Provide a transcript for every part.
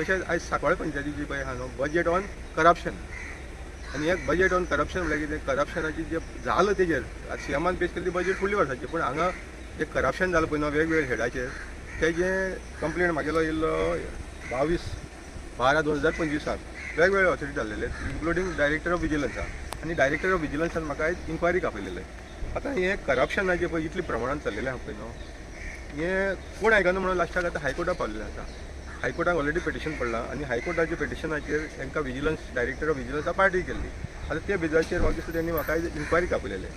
तशेंच आयज सांकवाळे पंचायतीची पळय आहा न्हू बजेट ऑन करप्शन आनी एक बजेट ऑन करप्शन म्हळ्यार कितें करप्शनाची जे जालां तेजेर सीएमान पेश केल्ली बजेट फुडल्या वर्साची पूण हांगा जे करप्शन जालां पळय न्हू वेगवेगळ्या हेडाचेर तेजें कंप्लेंट म्हागेलो येयल्लो 22/12/2025 वेगवेगळे ऑथॉरिटी जाल्लेले इन्क्लुडींग डायरेक्टर ऑफ विजिलन्सा आनी डायरेक्टर ऑफ विजिलन्सान म्हाका आयज इन्क्वायरी आपयलेले. आतां हें करप्शनाचें पळय इतले प्रमाणांत चल्लेलें आहा पळय न्हू हें कोण आयकना म्हणून लास्टाक आतां हायकोर्टाक पावलेलें आसा. हायकोर्टाक ऑलरेडी पिटिशन पडलां आनी हायकोर्टाच्या पिटिशनाचेर तांकां विजिलन्स डायरेक्टर ऑफ विजिलन्सा पार्टी केल्ली. आतां त्या बेजाचेर म्हाका दिसता तेणी म्हाका इन्क्वायरी आपयलेले.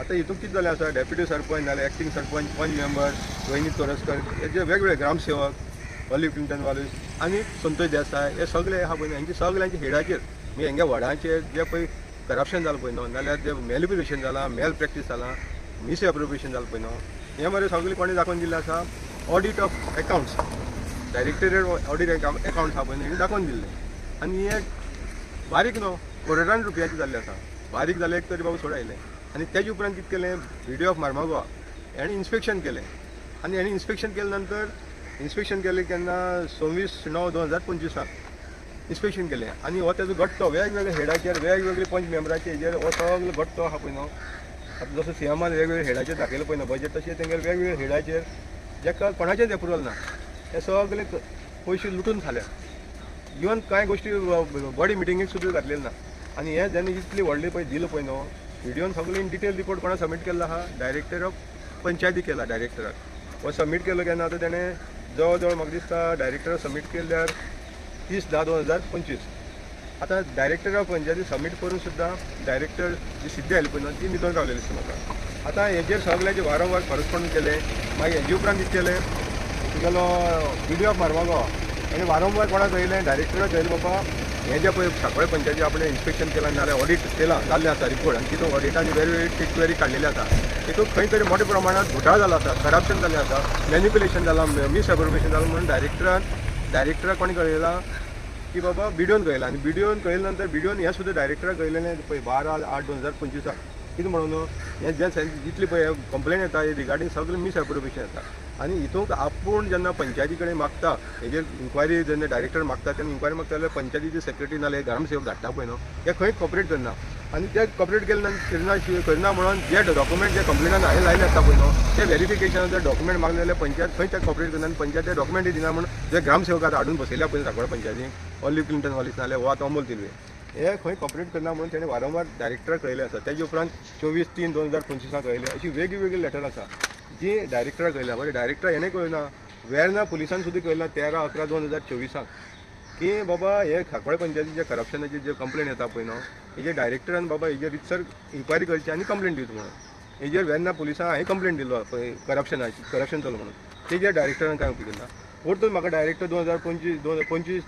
आतां हितून कितें जालें आसा डेप्युटी सरपंच नाल्यार एक्टींग सरपंच पंच मेंबर रोहिणी तोरसकर हे जे वेगवेगळे ग्रामसेवक ऑलिव्ह क्लिंटन वालीस आनी संतोष देसाय हे सगळे आहा पळय हेंचे सगळ्यांच्या हेडाचेर म्हणजे हेंच्या वडांचेर जे पळय करप्शन जालां पळय न्हू नाल्यार जे मॅनिप्युलेशन जालां मेल प्रॅक्टीस जालां मिस एप्रोप्रिएशन जालां पळय न्हू हे मरे सगळे कोणी दाखोवन दिल्लें आसा audit of accounts directorate audit accounts आहा पळय न्हू हे दाखोवन दिल्लें आनी हे बारीक न्हू करोडांनी रुपयाचे जाल्ले आसा बारीक जाले एक तरी बाबा सोडायलें आनी तेजे उपरांत कितें केलें व्हिडिओ ऑफ मार्मागोवा हेणें इन्स्पेक्शन केलें आनी हेणें इन्स्पेक्शन केले नंतर इन्स्पेक्शन केलें केन्ना 26/9/2025 इन्स्पेक्शन केलें आनी हो तेजो गट्टो वेगवेगळ्या हेडाचेर वेगवेगळे पंच मेंबराचे हेजेर हो सगळो गट्टो आहा पळय न्हू आतां जसो सीएमान वेगवेगळ्या हेडाचेर दाखयलें पळय न्हू बजेट तशें तेंगेर वेगवेगळ्या हेडाचेर जेका कोणाचेंच एप्रुवल ना हे सगळे पयशे लुटून खाल्या. इवन कांय गोश्टी बॉडी मिटिंगेक सुद्दां घातलेली ना आनी हे जेन्ना इतली व्हडली पळय दिलं पळय न्हू व्हिडिओन सगळें इन डिटेल रिपोर्ट कोणा सबमीट केल्लो आहा डायरेक्टर ऑफ पंचायती केला डायरेक्टराक हो सबमीट केलो केन्ना आतां तेणें जवळ जवळ म्हाका दिसता डायरेक्टर सबमीट केल्यार 30/10/2025 आतां डायरेक्टर ऑफ पंचायती सबमीट करून सुद्दां डायरेक्टर जी सिद्धी आयली पळय न्हू ती न्हिदोन रावलेली दिसता म्हाका. आतां हेजेर सगळ्यांचे वारंवार करस्पॉन्डंट केले मागीर हेजे उपरांत कितें केलें तुगेलो व्हिडिओ ऑफ मारवागो हेणें वारंवार कोणाक कळयलें डायरेक्टराक कळयलें बाबा हें जें पळय सांकवाळे पंचायती आपणें इन्स्पेक्शन केलां नाल्यार ऑडिट केलां जाल्लें आसा रिपोर्ट आनी तितून ऑडिटांनी वेगवेगळी क्वेरी काडलेली आसा तितून खंय तरी मोठ्या प्रमाणांत घोटाळो जालो आसा करप्शन जाल्लें आसा मॅनिप्युलेशन जालां मिस एप्रोप्रिएशन जालां म्हणून डायरेक्टराक कोणी कळयलां की बाबा व्हिडिओन कळयलां आनी व्हिडिओन कळयले नंतर व्हिडिओन हें सुद्दां डायरेक्टराक कळयलेलें पळय 12/8/2025 कितें म्हणून हें जे जितली पळय कंप्लेन येता रिगार्डींग सगळें मिस एप्रोप्रिएशन येता आनी हितूंक आपूण जेन्ना पंचायती कडेन मागता हेजेर इन्क्वायरी जेन्ना डायरेक्टर मागता तेन्ना इन्क्वायरी मागता जाल्यार पंचायतीचे सेक्रेटरी नाल्यार ग्रामसेवक धाडटा पळय न्हू हे खंय कॉपरेट करना आनी ते कॉपरेट केले करना म्हणून जे डॉक्युमेंट जे कंप्लेनान हांवें लायले आसता पळय न्हू ते व्हेरिफिकेशनाचे डॉक्युमेंट मागले जाल्यार पंचायत खंय ते कॉपरेट करना आनी पंचायत ते डॉक्युमेंटूय दिना म्हणून जे ग्रामसेवक आतां हाडून बसयल्या पळय सांकवाळे पंचायतीक ऑलिव्ह क्लिंटन वालीस नाल्यार हो आतां अमोल तिलवे हे खंय कॉपरेट करना म्हणून तेणें वारंवार डायरेक्टराक कळयलें आसा तेजे उपरांत 24/3/2025 कळयलें अशी वेगळी लेटर आसा जी डायरेक्टराक कळयल्या बरें डायरेक्टर हेणें कळना वेर्ना पुलिसान सुद्दां कळयलां 13/11/2024 की बाबा हे सांकवाळे पंचायतीचे करप्शनाचे जे कंप्लेन येता पळय न्हू हेजे डायरेक्टरान बाबा हेजेर रितसर इन्क्वायरी करची आनी कंप्लेन दिवची म्हणून हेजेर वेर्ना पुलिसां हांवें कंप्लेन दिलो पळय करप्शन चलो म्हणून तेजेर डायरेक्टरान कांय उपयोग ना. परतून म्हाका डायरेक्टर 25/9/2025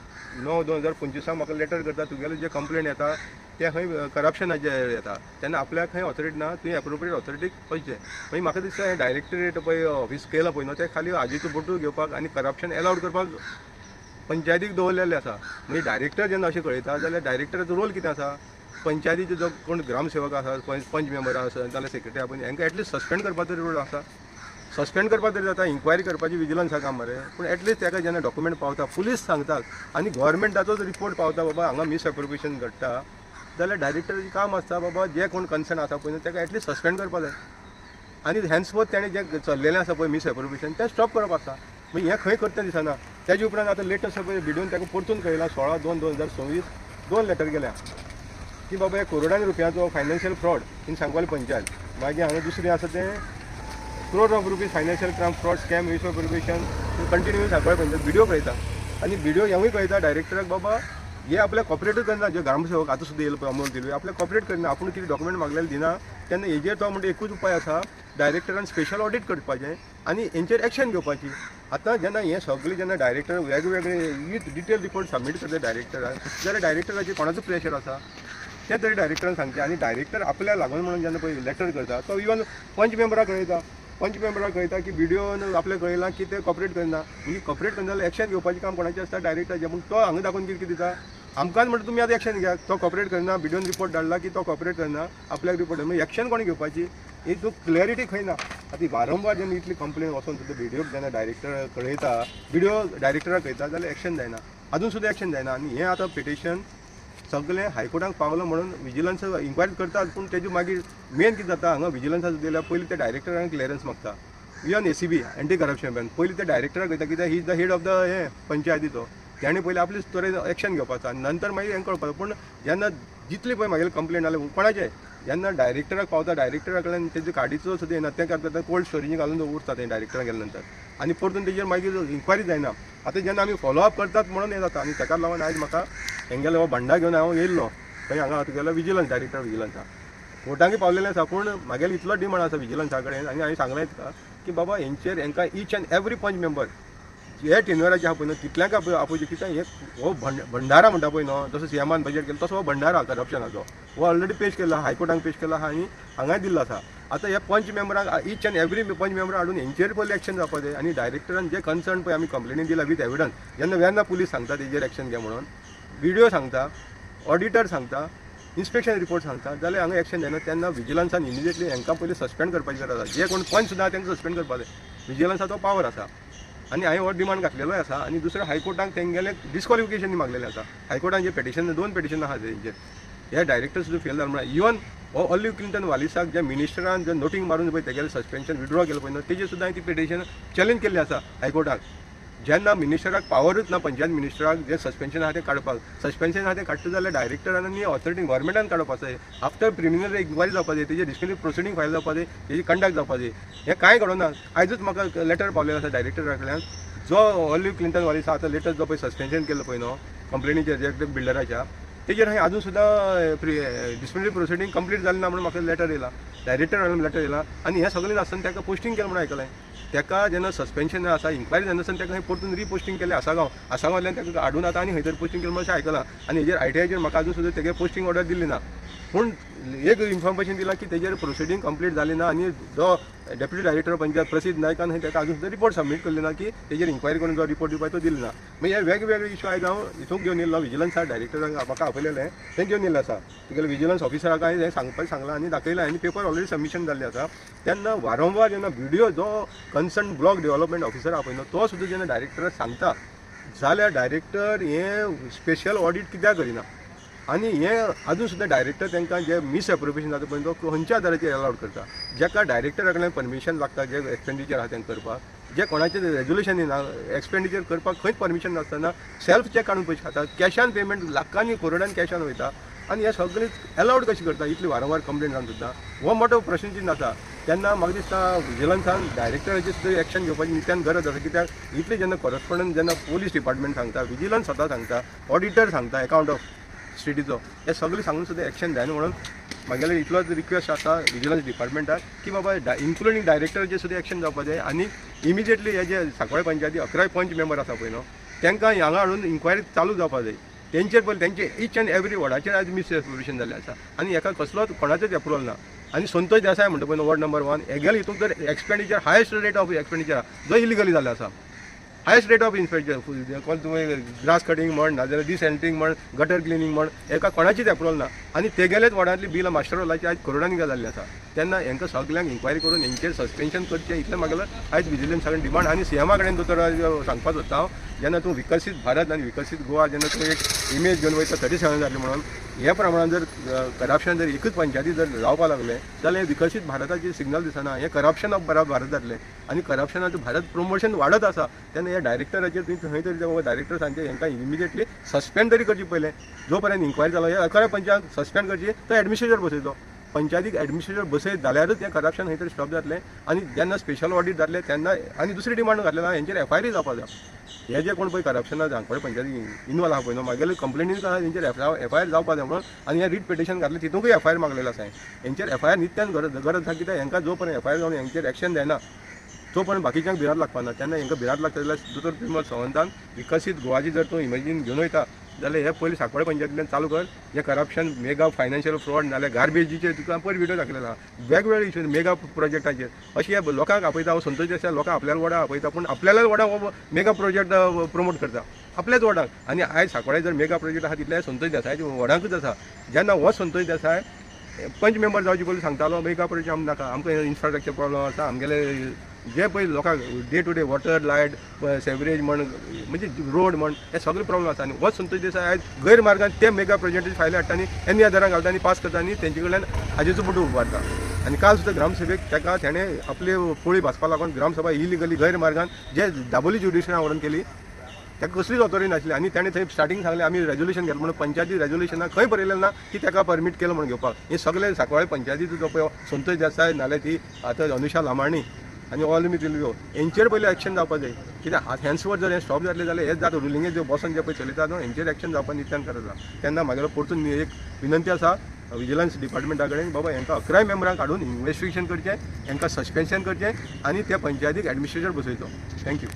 म्हाका लेटर करता तुगेले जे कंप्लेन येता ते खंय करप्शनाचे येता तेन्ना आपल्याक खंय ऑथॉरिटी ना तुवें एप्रोप्रिएट ऑथॉरिटीक वचचें मागीर म्हाका दिसता हें डायरेक्टरेट पळय ऑफीस केलां पळय न्हू ते खाली हाजेचो बोटू घेवपाक आनी करप्शन एलावड करपाक पंचायतीक दवरलेलें आसा. म्हणजे डायरेक्टर जेन्ना अशें कळयता जाल्यार डायरेक्टराचो रोल कितें आसा पंचायतीचो जो कोण ग्रामसेवक आसा पंच मेंबर आसा नाल्यार सेक्रेटरी आसा पळय हेंकां एटलिस्ट सस्पेंड करपाचो तरी रोल आसा सस्पेंड करपाक तरी जाता इन्क्वायरी करपाची विजिलन्सा काम मरे पूण एटलिस्ट ताका जेन्ना डॉक्युमेंट पावता पुलीस सांगता आनी गव्हर्मेंटाचोच रिपोर्ट पावता बाबा हांगा मिस एप्रोप्रिएशन घडटा जाल्यार डायरेक्टराचें काम आसता बाबा जे कोण कन्सर्न आसा पळय ताका एटलिस्ट सस्पेंड करपाक जाय आनी हॅन्सफोर्थ तेणें जें चल्लेलें आसा पळय मिस एप्रोप्रिएशन तें स्टॉप करप आसता. म्हणजे हें खंय करता दिसना तेजे उपरांत आतां लेटस्ट पळय व्हिडिओन ताका परतून कळयलां 16/2/2026 2 लेटर गेल्या की बाबा हे करोडांनी रुपयांचो financial fraud in Sancoale panchayat मागीर हांगा दुसरें आसा तें crore of rupees financial crime fraud scam misappropriation continue Sancoale panchayat video कळयता आनी व्हिडिओ हेंवूय कळयता डायरेक्टराक बाबा हे आपल्या कॉपरेटूच करना जे ग्रामसेवक आतां सुद्दां येयला पळय अमोल तिलवे आपल्या कॉपरेट करना आपूण कितें डॉक्युमेंट मागलेले दिना तेन्ना हेजेर तो म्हणजे एकूच उपाय आसा डायरेक्टरान स्पेशल ऑडिट करपाचें आनी हेंचेर एक्शन घेवपाची. आतां जेन्ना हे सगळे जेन्ना डायरेक्टर वेगवेगळे विथ डिटेल रिपोर्ट सबमीट करता डायरेक्टराक जाल्यार डायरेक्टराचेर कोणाचो प्रेशर आसा तें तरी डायरेक्टरान सांगचें आनी डायरेक्टर आपल्या लागून म्हणून जेन्ना पळय लेटर करता तो इवन पंच मेंबराक कळयता पंच मेंबराक कळयता की व्हिडिओन आपल्या कळयलां की ते कॉपरेट करना म्हणजे कॉपरेट करना जाल्यार एक्शन घेवपाचें काम कोणाचें आसता डायरेक्टराचें पूण तो हांगा दाखोवन कितें दिता आमकांच म्हणटा तुमी आतां एक्शन घ्या तो कॉपरेट करना व्हिडिओन रिपोर्ट धाडला की तो कॉपरेट करना आपल्याक रिपोर्ट मागीर एक्शन कोणी घेवपाची ही तूं क्लॅरिटी खंय ना. आतां वारंवार जेन्ना इतली कंप्लेन वचोन सुद्दां व्हिडिओक जेन्ना डायरेक्टर कळयता व्हिडिओ डायरेक्टराक कळयता जाल्यार एक्शन जायना अजून सुद्दां एक्शन जायना आनी हें आतां पिटिशन सगळें हायकोर्टाक पावलां म्हणून विजिलन्स इन्क्वायरी करतात पूण तेजे मागीर मेन कितें जाता हांगा विजिलन्साक दिल्यार पयलीं ते डायरेक्टरान क्लियरन्स मागता even ACB anti corruption bank पयलीं ते डायरेक्टराक वयता कित्याक he is the head of the हे पंचायतीचो त्याने पयलीं आपले तरेन एक्शन घेवपाचो आनी नंतर मागीर हें कळपाचो पूण जेन्ना जितली पळय म्हागेलें कंप्लेंट जालें कोणाचें जेन्ना डायरेक्टराक पावता डायरेक्टरा कडल्यान तेजे गाडीचो सुद्दां येना तें करता कोल्ड स्टोरेजीन घालून उरता तें डायरेक्टराक गेले नंतर आनी परतून तेजेर मागीर इन्क्वायरी जायना आतां जेन्ना आमी फॉलोअप करतात म्हणून हें जाता आनी ताका लागून आयज म्हाका हेंगेलो हो भंडा घेवन हांव येयल्लो खंय हांगा तुगेलो विजिलन्स डायरेक्टर विजिलन्सा कोर्टांनी पावलेलें आसा पूण म्हागेलो इतलो डिमांड आसा विजिलन्सा कडेन आनी हांवें सांगलें तुका की बाबा हेंचेर हेंकां ईच एंड एवरी पंच मेंबर हे टेन्युराचे आहा पळय न्हू तितल्यांक आपोजीट कित्याक हे हो भंडारा म्हणटा पळय न्हू जसो सीएमान बजेट केलो तसो हो भंडारा करप्शनाचो हो ऑलरेडी पेश केला हायकोर्टान पेश केला आहा आनी हांगाय दिल्लो आसा आतां हे पंच मेंबरांक ईच एंड एवरी पंच मेंबर हाडून हेंचेर पयलीं एक्शन जावपा जाय आनी डायरेक्टरान जे कन्सर्न पळय आमी कंप्लेनी दिला विथ एविडन्स जेन्ना पुलीस सांगता तेजेर एक्शन घे म्हणून व्हिडिओ सांगता ऑडिटर सांगता इन्स्पेक्शन रिपोर्ट सांगता जाल्यार हांगा एक्शन जायना तेन्ना विजिलन्सान इमिजिएटली हांकां पयलीं सस्पेंड करपाची गरज आसा जे कोण पंच सुद्दां तांकां सस्पेंड करपा जाय विजिलन्साचो पावर आसा आनी हांवें हो डिमांड घातलेलोय आसा आनी दुसऱ्या हायकोर्टाक तेंगेले डिस्क्वॉलिफिकेशन मागलेलें आसा हायकोर्टान जे पेटिशन 2 पेटिशन आहा तेंचेर हे डायरेक्टर सुद्दां फेल जालें म्हळ्यार इवन हो ऑलिव्ह क्लिंटन वालिसाक जे मिनिस्टरान जे नोटींग मारून पळय तेगेलें सस्पेन्शन विड्रॉ केलें पळय न्हू तेजेर सुद्दां ती पेटिशन चॅलेंज केल्ली आसा हायकोर्टाक जेन्ना मिनिस्टराक पावरूच ना पंचायत मिनिस्टराक जे सस्पेन्शन आहा तें काडपाक सस्पेन्शन आहा तें काडटा जाल्यार डायरेक्टरान आनी ऑथॉरिटी गव्हर्मेंटान काडपाक जाय आफ्टर प्रिलिमिनरी इन्क्वायरी जावपा जाय तेजे डिस्क्रिमिनरी प्रोसिडींग फायल जावपा जाय तेजी कंडक्ट जावपा जाय हें कांय घडोना आयजूच म्हाका लेटर पावलेलो आसा डायरेक्टरा कडल्यान जो ऑलिव्ह क्लिंटन वालिसा आतां लेटस्ट जो पळय सस्पेन्शन केल्लो पळय न्हू कंप्लेनीचेर जे बिल्डराच्या तेजेर हांवें अजून सुद्दां डिस्क्रिमिनरी प्रोसिडींग कंप्लीट जालें ना म्हणून म्हाका लेटर येयला डायरेक्टर लेटर येयला आनी हें सगळें आसतना ताका पोस्टींग केलें म्हणून आयकलें ताका जेन्ना सस्पेन्शन आसा इन्क्वायरी जाता ताका खंय परतून रिपोस्टींग केलें आसागांवांतल्यान ताका हाडून आतां आनी खंय तरी पोस्टींग केलें म्हणून अशें आयकलां आनी हेजेर ITIचेर म्हाका अजून सुद्दां तेगे पोस्टींग ऑर्डर दिल्ली ना पूण एक इन्फॉर्मेशन दिलां की तेजेर प्रोसिडींग कंप्लीट जाली ना आनी जो डेप्युटी डायरेक्टर पंचायत प्रसिद्ध नायकान हें ताका अजून सुद्दां रिपोर्ट सबमीट केल्ली ना की तेजेर इन्क्वायरी करून जो रिपोर्ट दिवपाक तो दिलो ना मागीर हे वेगवेगळे इश्यू आयज हांव हितूंक घेवन येयल्लो विजिलन्सा डायरेक्टराक म्हाका आपयलेलें तें घेवन येयल्लें आसा तुगेले विजिलन्स ऑफिसराक हांवें हें सांगपाक सांगलां आनी दाखयलां आनी पेपर ऑलरेडी सबमिशन जाल्लें आसा तेन्ना वारंवार जेन्ना व्हिडिओ जो कन्सर्न ब्लॉक डेव्हलपमेंट ऑफिसर आहा पळय न्हू तो सुद्दां जेन्ना डायरेक्टराक सांगता जाल्यार डायरेक्टर हें स्पेशल ऑडिट कित्याक करिना आनी हें अजून सुद्दां डायरेक्टर तांकां जे मिस एप्रोप्रिएशन जाता पळय तो खंयच्या आदाराचेर अलावड करता जेका डायरेक्टरा कडल्यान परमिशन लागता जे एक्सपेंडिचर आहा तें करपाक जे कोणाचें रेजोल्युशन येना एक्सपेंडिचर करपाक खंयच परमिशन नासतना सेल्फ चॅक काडून पयशे खाता कॅशान पेमेंट लाखांनी करोडान कॅशान वयता आनी हें सगळें अलावड कशें करता इतली वारंवार कंप्लेन जावन सुद्दां हो मोठो प्रश्नचिन्ह आसा तेन्ना म्हाका दिसता विजिलन्सान डायरेक्टराची सुद्दां एक्शन घेवपाची नित्यान गरज आसा कित्याक इतले जेन्ना करस्पॉन्डंट जेन्ना पुलीस डिपार्टमेंट सांगता विजिलन्स स्वता सांगता ऑडिटर सांगता अकाउंट ऑफ स्टेटीचो हे सगळें सांगून सुद्दां एक्शन जायना म्हणून म्हागेले इतलोच रिक्वेस्ट आसा विजिलन्स डिपार्टमेंटाक की बाबा इन्क्लुडींग डायरेक्टराचेर सुद्दां एक्शन जावपा जाय आनी इमिजिएटली हे जे सांकवाळे पंचायती 11 पंच मेंबर आसा पळय न्हू तांकां हांगा हाडून इन्क्वायरी चालू जावपा जाय तेंचेर पळय तेंचे ईच एंड एवरी वॉर्डाचेर आयज मिस एप्रोप्रिएशन जाल्लें आसा आनी हेका कसलोच कोणाचोच एप्रुवल ना आनी संतोष देसाय म्हणटा पळय वॉर्ड नंबर 1 हेगेले हितून तर expenditure highest rate of expenditure जो इलिगली जाल्लो आसा हायस्ट रेट ऑफ एक्सपेंडिचर कोण तुवें ग्रास कटींग म्हण नाजाल्यार डिसेंटरींग म्हण गटर क्लिनींग म्हण हेका कोणाचीच एप्रुवल ना आनी तेगेलेच वॉर्डांतली बिलां मास्टर रोलाची आयज करोडांनी जाल्ली आसा तेन्ना हेंकां सगल्यांक इन्क्वायरी करून हेंचेर सस्पेन्शन करचें इतलें म्हागेलें आयज विजिलन्साकडे डिमांड आनी सीएमा कडेन दोतोर सांगपाक सोदता हांव जेन्ना तूं विकसीत भारत आनी विकसीत गोवा जेन्ना तूं एक इमेज घेवन वयता 37 जाल्ली म्हणून हे प्रमाणान जर करप्शन जर एकूच पंचायती जर जावपाक लागलें जाल्यार विकसीत भारताची सिग्नल दिसना हें करप्शन ऑफ भारत जातलें आनी करप्शनाचें भारत प्रमोशन वाडत आसा तेन्ना ह्या डायरेक्टराचेर तुवें खंय तरी डायरेक्टर सांगचे हेंकां इमिजिएटली सस्पेंड तरी करची पयलें जो पर्यंत इन्क्वायरी जालो हे 11 पंचायत सस्पेंड करची तो एडमिनिस्ट्रेटर बसयचो पंचायतीक एडमिनिस्ट्रेटर बसयत जाल्यारूच हें करप्शन खंय तरी स्टॉप जातलें आनी जेन्ना स्पेशल ऑडिट जातलें तेन्ना आनी दुसरी डिमांड घातलेलो हेंचेर FIR जावपाक जाय हे जे कोण पळय करप्शनाक सांगपळे पंचायती इनवॉल्व आहा पळय न्हू म्हागेले कंप्लेनीन हेंचेर FIR जावपाक जाय म्हणून आनी हें रीट पिटिशन घातलें तितूंकूय FIR मागलेलो आसा हेंचेर FIR नित्यान गरज आसा कित्याक हेंकां जो पर्यंत FIR जावन हेंचेर एक्शन जायना तो पर्यंत बाकीच्यांक भिरांत लागपा ना तेन्ना हेंकां भिरांत लागता जाल्यार दोतोर प्रिमोद सावंतान विकसीत गोवाची जर तूं इमेजीन घेवन वयता जाल्यार हे पयलीं सांकवाळे पंचायतींतल्यान चालू कर हे करप्शन मेगा फायनान्शियल फ्रॉड नाल्यार गार्बेजीचेर तुका पयर व्हिडिओ दाखयलेलो आहा वेगवेगळे इश्यू मेगा प्रोजेक्टाचेर अशें हे लोकांक आपयता हांव संतोश देसाय लोकांक आपल्याला वडा आपयता पूण आपल्यालाच वडा हो मेगा प्रोजेक्ट प्रमोट करता आपल्याच वडाक आनी आयज सांकवाळे जर मेगा प्रोजेक्ट आहा तितले संतोष देसायाच्या वडांकूच आसा जेन्ना हो संतोष देसाय पंच मेंबर जावचे पयलीं सांगतालो मेगा प्रोजेक्ट आमकां नाका आमकां इन्फ्रास्ट्रक्चर प्रॉब्लम आसा आमगेले जे पळय लोकांक day to day water light sewerage म्हणजे रोड हे सगळे प्रॉब्लेम आसा. आनी हो संतोष देसाय आयज गैरमार्गान ते मेगा प्रोजेक्टाची फायली हाडटा आनी एनी आदारांक घालता आनी पास करता आनी तेंचे कडल्यान हाजेचो फोटो उबारता. आनी काल सुद्दां ग्रामसभेक ताका तेणें आपली पोळी भाजपा लागून ग्रामसभा इलिगली गैरमार्गान जे दाबोली ज्युडिशनान व्हरून केली ताका कसलीच ऑथॉरिटी नासली. आनी ताणें थंय स्टार्टींग सांगलें आमी रेजोल्युशन घेतलें म्हणून पंचायती रेजोल्युशनाक खंय बरयलें ना की ताका परमीट केलं म्हणून घेवपाक. हे सगळे सांकवाळे पंचायतीचो जो पळय संतोष देसाय नाल्यार ती आतां अनुषा लामाणी आनी ऑल मी दिल्यो हेंचेर पयलीं एक्शन जावपाक जाय. कित्याक हेन्सवर जर हें स्टॉप जातलें जाल्यार हेच जाता रुलिंगे जे बसून जे पळय चलयता न्हू हेंचेर एक्शन जावपाक नित्यान गरज आसा. तेन्ना म्हागेलो परतून एक विनंती आसा विजिलन्स डिपार्टमेंटा कडेन बाबा हांकां 11 मेंबरांक काडून इन्वेस्टिगेशन करचें, हांकां सस्पेन्शन करचें आनी त्या पंचायतीक एडमिनिस्ट्रेटर बसयचो. थँक्यू.